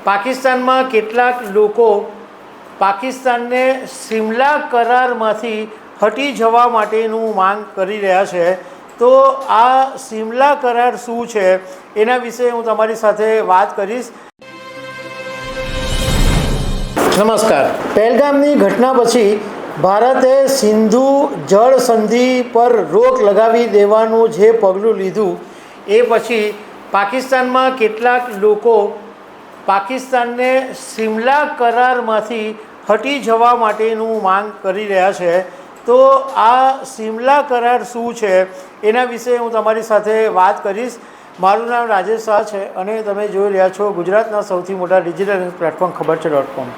પાકિસ્તાનમાં કેટલાક લોકો પાકિસ્તાનને સિમલા કરારમાંથી હટી જવા માટેનું માંગ કરી રહ્યા છે। તો આ સિમલા કરાર શું છે એના વિશે હું તમારી સાથે વાત કરીશ। નમસ્કાર। પહેલગામની ઘટના પછી ભારતે સિંધુ જળ સંધિ પર રોક લગાવી દેવાનું જે પગલું લીધું એ પછી પાકિસ્તાનમાં કેટલાક લોકો પાકિસ્તાનને સિમલા કરારમાંથી હટી જવા માટેનું માંગ કરી રહ્યા છે। તો આ સિમલા કરાર શું છે એના વિશે હું તમારી સાથે વાત કરીશ। મારું નામ રાજેશ શાહ છે અને તમે જોઈ રહ્યા છો ગુજરાતના સૌથી મોટા ડિજિટલ ન્યૂઝ પ્લેટફોર્મ ખબરછે.com।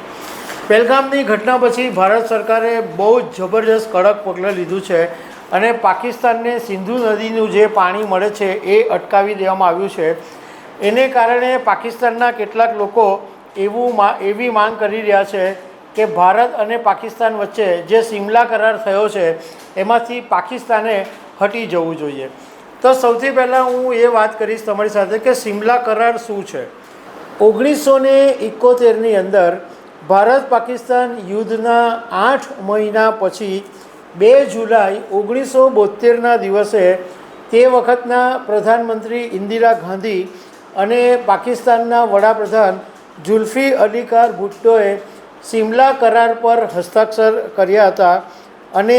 પહેલગામની ઘટના પછી ભારત સરકારે બહુ જ જબરજસ્ત કડક પગલાં લીધું છે અને પાકિસ્તાનને સિંધુ નદીનું જે પાણી મળે છે એ અટકાવી દેવામાં આવ્યું છે। એને કારણે પાકિસ્તાનના કેટલાક લોકો એવી માંગ કરી રહ્યા છે કે ભારત અને પાકિસ્તાન વચ્ચે જે સિમલા કરાર થયો છે એમાંથી પાકિસ્તાને હટી જવું જોઈએ। તો સૌથી પહેલાં હું એ વાત કરીશ તમારી સાથે કે સિમલા કરાર શું છે। 1971ની અંદર ભારત પાકિસ્તાન યુદ્ધના 8 મહિના પછી 2 જુલાઈ 1972ના દિવસે તે વખતના પ્રધાનમંત્રી ઇન્દિરા ગાંધી અને પાકિસ્તાનના વડાપ્રધાન જુલ્ફી અલી ખાન ભુટ્ટોએ સિમલા કરાર પર હસ્તાક્ષર કર્યા હતા અને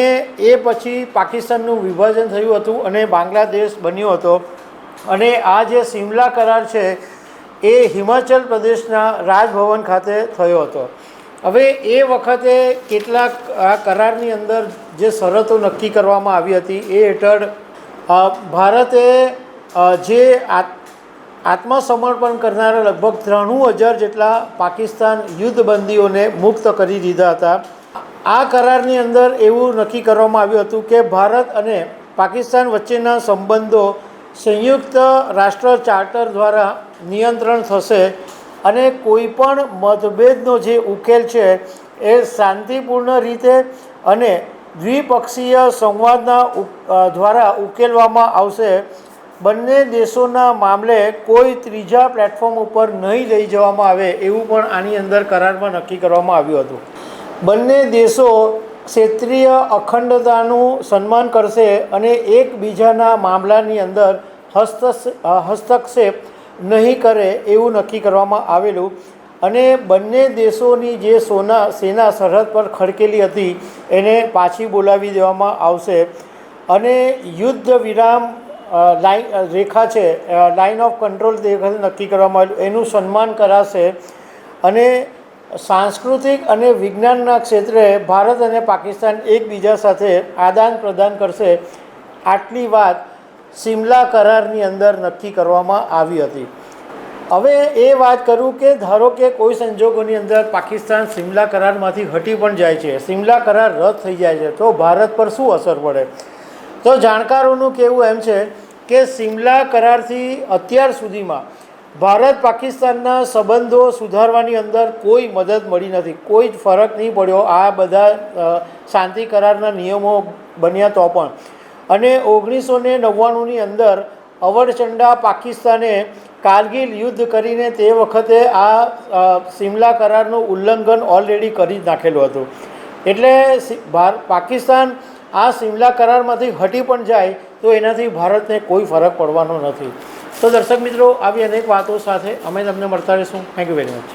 એ પછી પાકિસ્તાનનું વિભાજન થયું હતું અને બાંગ્લાદેશ બન્યો હતો અને આ જે સિમલા કરાર છે એ હિમાચલ પ્રદેશના રાજભવન ખાતે થયો હતો। હવે એ વખતે કેટલાક આ કરારની અંદર જે શરતો નક્કી કરવામાં આવી હતી એ હેઠળ ભારતે જે આત્મસમર્પણ કરનારા લગભગ 93,000 જેટલા પાકિસ્તાન યુદ્ધબંદીઓને મુક્ત કરી દીધા હતા। આ કરારની અંદર એવું નક્કી કરવામાં આવ્યું હતું કે ભારત અને પાકિસ્તાન વચ્ચેના સંબંધો સંયુક્ત રાષ્ટ્ર ચાર્ટર દ્વારા નિયંત્રણ થશે અને કોઈપણ મતભેદનો જે ઉકેલ છે એ શાંતિપૂર્ણ રીતે અને દ્વિપક્ષીય સંવાદના દ્વારા ઉકેલવામાં આવશે। બંને દેશોના મામલે કોઈ ત્રીજા પ્લેટફોર્મ ઉપર નહીં લઈ જવામાં આવે એવું પણ આની અંદર કરારમાં નક્કી કરવામાં આવ્યું હતું। બંને દેશો ક્ષેત્રીય અખંડતાનું સન્માન કરશે અને એકબીજાના મામલાની અંદર હસ્તક્ષેપ નહીં કરે એવું નક્કી કરવામાં આવેલું અને બંને દેશોની જે સેના સરહદ પર ખડકેલી હતી એને પાછી બોલાવી દેવામાં આવશે અને યુદ્ધ વિરામ રેખા છે લાઇન ઓફ કંટ્રોલ નક્કી કરવામાં આવેલું એનું સન્માન કરાશે અને સાંસ્કૃતિક અને વિજ્ઞાનના ક્ષેત્રે ભારત અને પાકિસ્તાન એકબીજા સાથે આદાન પ્રદાન કરશે। આટલી વાત સિમલા કરારની અંદર નક્કી કરવામાં આવી હતી। હવે એ વાત કરું કે ધારો કે કોઈ સંજોગોની અંદર પાકિસ્તાન સિમલા કરારમાંથી હટી પણ જાય છે, સિમલા કરાર રદ થઈ જાય છે, તો ભારત પર શું અસર પડે? તો જાણકારોનું કહેવું એમ છે કે સિમલા કરારથી અત્યાર સુધીમાં ભારત પાકિસ્તાનના સંબંધો સુધારવાની અંદર કોઈ મદદ મળી નથી, કોઈ જ ફરક નહીં પડ્યો આ બધા શાંતિ કરારના નિયમો બન્યા તો પણ। અને 1999ની અંદર અવડચંડા પાકિસ્તાને કારગિલ યુદ્ધ કરીને તે વખતે આ સિમલા કરારનું ઉલ્લંઘન ઓલરેડી કરી જ નાખેલું હતું। એટલે પાકિસ્તાન આ સિમલા કરારમાંથી હટી પણ જાય તો એનાથી ભારતને કોઈ ફરક પડવાનો નથી। તો દર્શક મિત્રો આવી અનેક વાતો સાથે અમે તમને મળતા રહીશું। Thank you very much.